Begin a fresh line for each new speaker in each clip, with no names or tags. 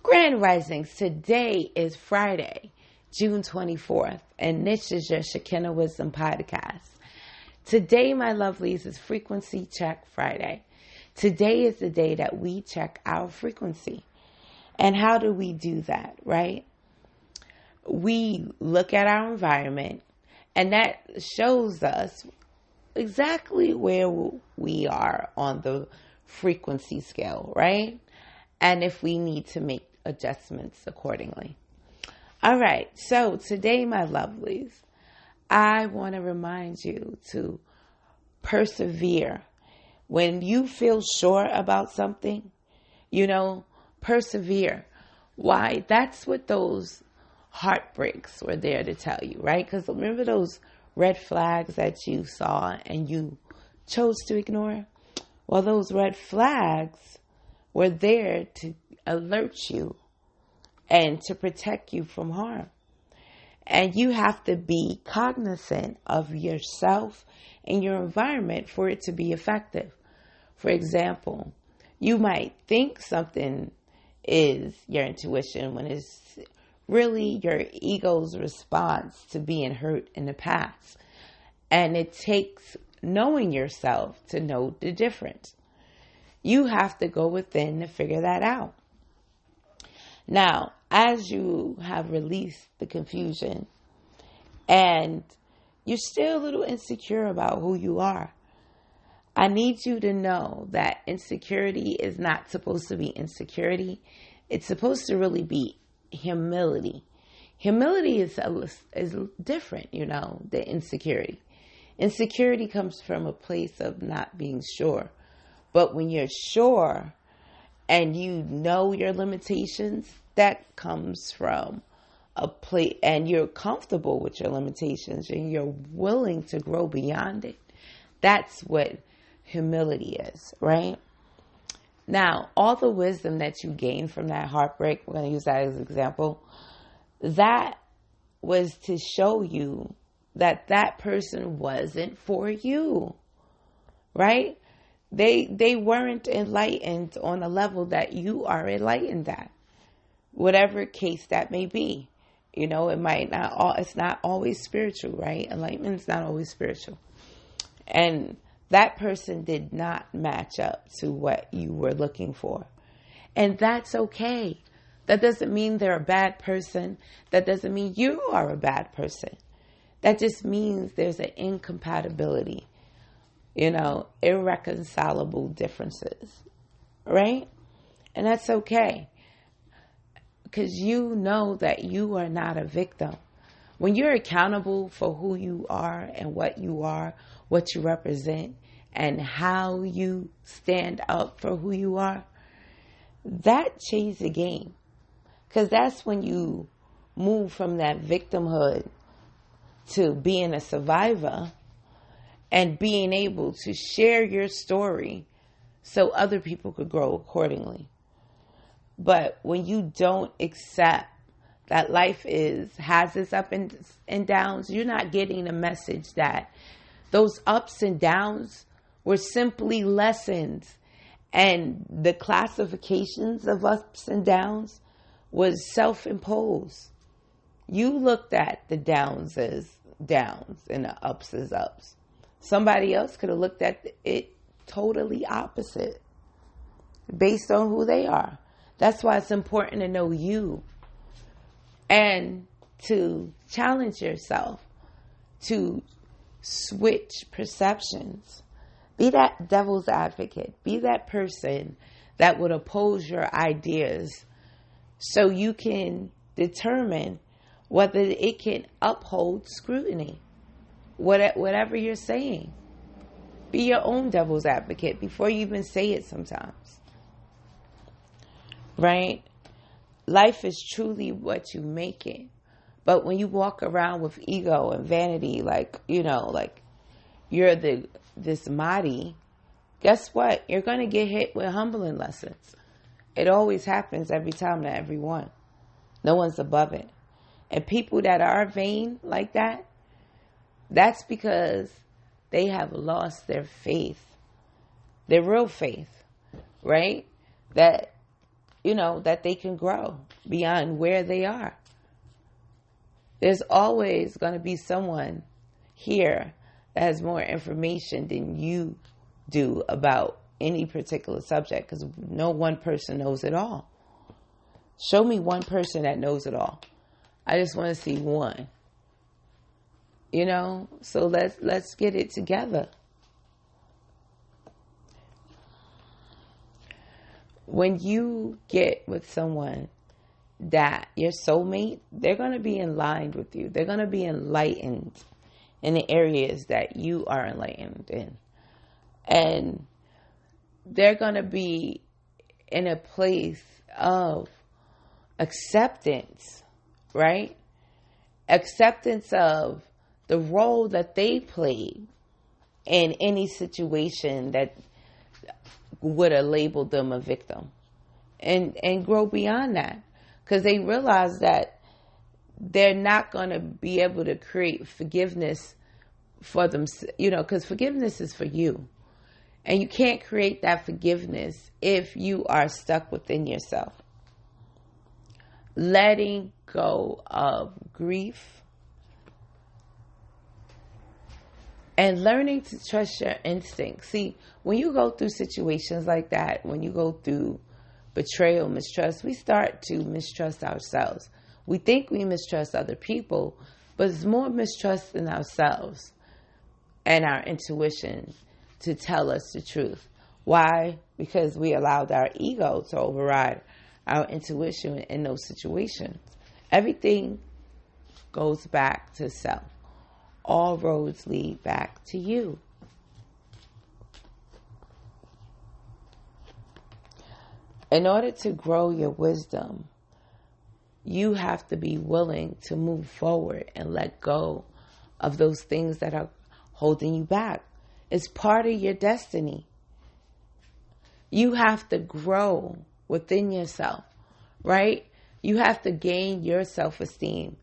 Grand Risings, today is Friday, June 24th, and this is your Shekinah Wisdom Podcast. Today, my lovelies, is Frequency Check Friday. Today is the day that we check our frequency. And how do we do that, right? We look at our environment, and that shows us exactly where we are on the frequency scale, right? And if we need to make adjustments accordingly. All right, so today, my lovelies, I want to remind you to persevere. When you feel sure about something, persevere. Why? That's what those heartbreaks were there to tell you, right? Because remember those red flags that you saw and you chose to ignore? Well, those red flags were there to alert you and to protect you from harm. And you have to be cognizant of yourself and your environment for it to be effective. For example, you might think something is your intuition when it's really your ego's response to being hurt in the past. And it takes knowing yourself to know the difference. You have to go within to figure that out. Now, as you have released the confusion and you're still a little insecure about who you are, I need you to know that insecurity is not supposed to be insecurity. It's supposed to really be humility. Humility is different, than insecurity. Insecurity comes from a place of not being sure. But when you're sure and you know your limitations, that comes from a place, and you're comfortable with your limitations and you're willing to grow beyond it. That's what humility is, right? Now, all the wisdom that you gained from that heartbreak, we're going to use that as an example, that was to show you that that person wasn't for you, right? They weren't enlightened on a level that you are enlightened at. Whatever case that may be. It's not always spiritual, right? Enlightenment is not always spiritual. And that person did not match up to what you were looking for. And that's okay. That doesn't mean they're a bad person. That doesn't mean you are a bad person. That just means there's an incompatibility. Irreconcilable differences, right? And that's okay. Because you know that you are not a victim. When you're accountable for who you are and what you are, what you represent, and how you stand up for who you are, that changes the game. Because that's when you move from that victimhood to being a survivor and being able to share your story so other people could grow accordingly. But when you don't accept that life has its ups and downs, you're not getting a message that those ups and downs were simply lessons, and the classifications of ups and downs was self-imposed. You looked at the downs as downs and the ups as ups. Somebody else could have looked at it totally opposite based on who they are. That's why it's important to know you and to challenge yourself to switch perceptions. Be that devil's advocate. Be that person that would oppose your ideas so you can determine whether it can uphold scrutiny. Whatever you're saying. Be your own devil's advocate before you even say it sometimes. Right? Life is truly what you make it. But when you walk around with ego and vanity, like you're this Mahdi, guess what? You're going to get hit with humbling lessons. It always happens every time to everyone. No one's above it. And people that are vain like that, that's because they have lost their faith, their real faith, right? That that they can grow beyond where they are. There's always going to be someone here that has more information than you do about any particular subject, because no one person knows it all. Show me one person that knows it all. I just want to see one. So let's get it together. When you get with someone that your soulmate, they're going to be in line with you. They're going to be enlightened in the areas that you are enlightened in. And they're going to be in a place of acceptance, right? Acceptance of the role that they played in any situation that would have labeled them a victim, and grow beyond that, because they realize that they're not going to be able to create forgiveness for them, because forgiveness is for you, and you can't create that forgiveness if you are stuck within yourself. Letting go of grief and learning to trust your instincts. See, when you go through situations like that, when you go through betrayal, mistrust, we start to mistrust ourselves. We think we mistrust other people, but it's more mistrust in ourselves and our intuition to tell us the truth. Why? Because we allowed our ego to override our intuition in those situations. Everything goes back to self. All roads lead back to you. In order to grow your wisdom, you have to be willing to move forward and let go of those things that are holding you back. It's part of your destiny. You have to grow within yourself, right? You have to gain your self-esteem.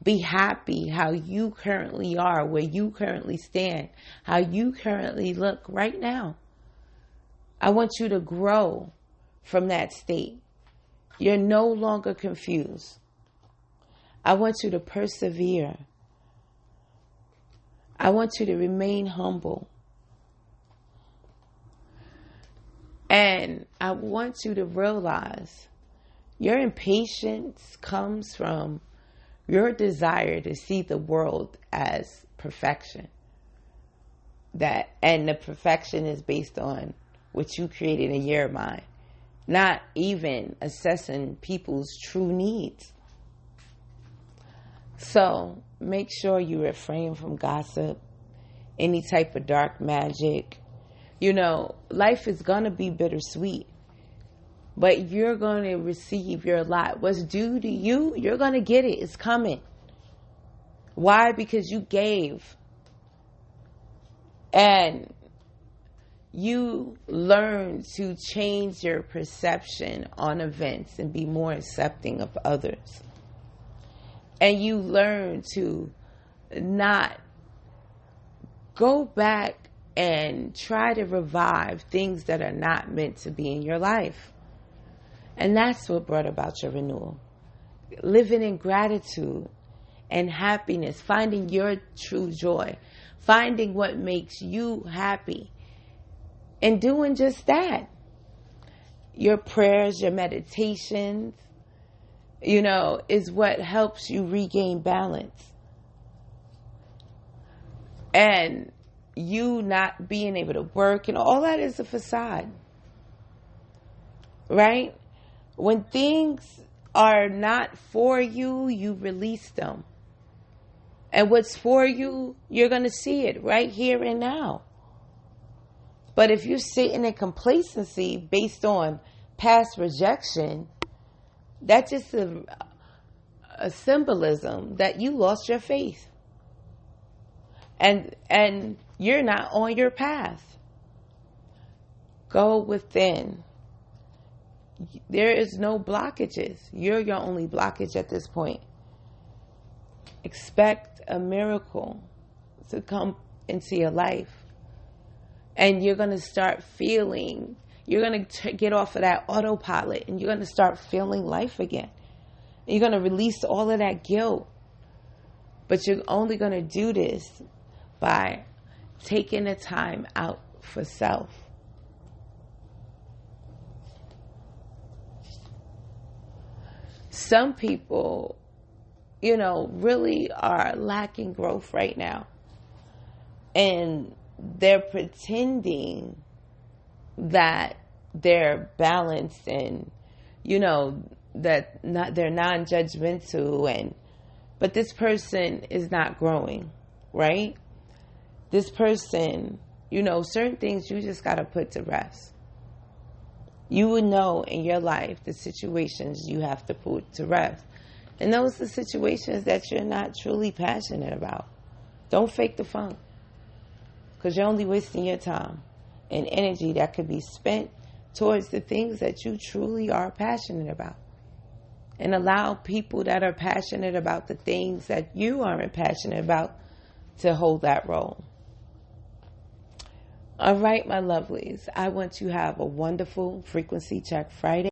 Be happy how you currently are, where you currently stand, how you currently look right now. I want you to grow from that state. You're no longer confused. I want you to persevere. I want you to remain humble. And I want you to realize your impatience comes from your desire to see the world as perfection. And the perfection is based on what you created in your mind, not even assessing people's true needs. So make sure you refrain from gossip, any type of dark magic. Life is going to be bittersweet, but you're going to receive your lot. What's due to you, you're going to get it. It's coming. Why? Because you gave. And you learn to change your perception on events and be more accepting of others. And you learn to not go back and try to revive things that are not meant to be in your life. And that's what brought about your renewal. Living in gratitude and happiness, finding your true joy, finding what makes you happy, and doing just that. Your prayers, your meditations, is what helps you regain balance. And you not being able to work and all that is a facade. Right? When things are not for you, you release them. And what's for you, you're going to see it right here and now. But if you're sitting in complacency based on past rejection, that's just a symbolism that you lost your faith. And you're not on your path. Go within. There is no blockages. You're your only blockage at this point. Expect a miracle to come into your life. And you're going to start feeling you're going to get off of that autopilot and you're going to start feeling life again. And you're going to release all of that guilt. But you're only going to do this by taking the time out for self. Some people, really are lacking growth right now. And they're pretending that they're balanced and, that they're non-judgmental, but this person is not growing, right? This person, certain things you just got to put to rest. You would know in your life the situations you have to put to rest. And those are the situations that you're not truly passionate about. Don't fake the funk. Because you're only wasting your time and energy that could be spent towards the things that you truly are passionate about. And allow people that are passionate about the things that you aren't passionate about to hold that role. All right, my lovelies. I want you to have a wonderful Frequency Check Friday.